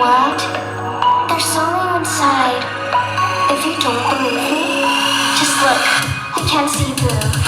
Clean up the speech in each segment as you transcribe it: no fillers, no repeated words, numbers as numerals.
what? There's something inside. If you don't believe me, just look. You can't see through.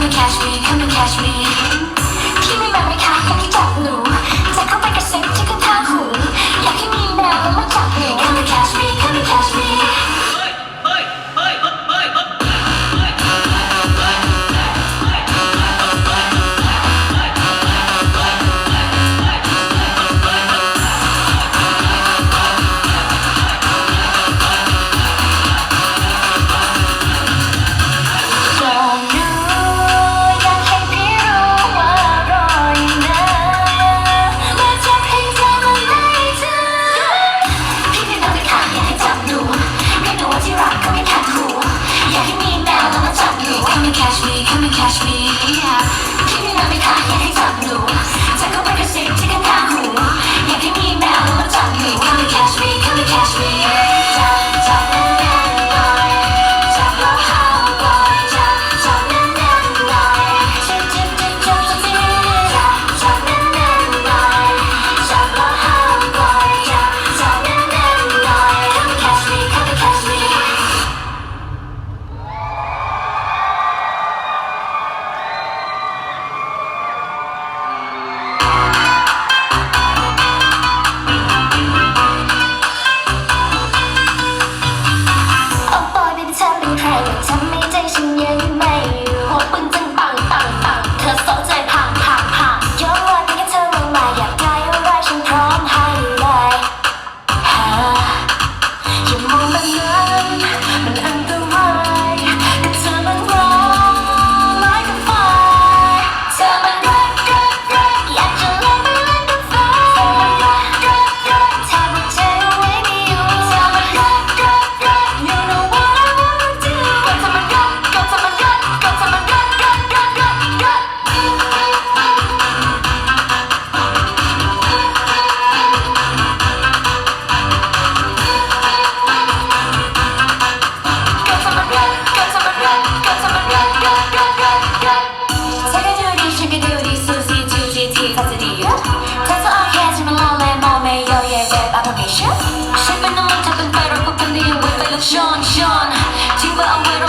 Come and catch me Come and catch me พี่ไม่มาไหมคะอยากให้จับหนูจะเข้าไปกระซิบที่ข้างๆหูอยากให้มีแมวแล้วมาจับหนู Come and catch me Come and catch me Catch me, come and catch me, yeah. พี่ไม่มาไหมคะอยากให้จับหนูจะเข้าไปกระซิบที่ข้างๆหูอยากให้มีแมวแล้วมาจับหนู Come and catch me, come and catch me จับแน่นๆหน่อยจับแล้วห้ามปล่อยจับแน่นๆหน่อยจับสักทีจับแน่นๆหน่อยจับแล้วห้ามปล่อยจับแน่นๆหน่อย Come and catch me, come and catch meเธอเป็นใครก็ทำให้ใจฉันยังไม่อยู่หัวปึ้งจังปังเธอสนใจพังย้อนวันที่เธอลงมาอยากได้อะไรฉันพร้อมให้เลยอย่ามองแบบนั้นมันอันตรายกับเธอมันร้อนร้ายกับไฟเธอมันรักอยากจะเล่นไปเล่นกับไฟเธอมันรักแทบหัวใจเอาไว้ไม่อยู่เธอมันรักyou know what I wanna do ก็เธอมันรักก็เธอมันรักก็เธอมันรักเธอก็ดูดีฉันก็ดูดีซูซี่จูจีทีเขาจะดีอยู่เธอจะโอเคฉันมันลองเลยมองไม่ย่อแย่แบบ application ฉันเป็นน้ำมันเธอเป็นไฟเราก็เป็นดีเว้ยไปแล้วชอนทิ้งไว้เอาไว้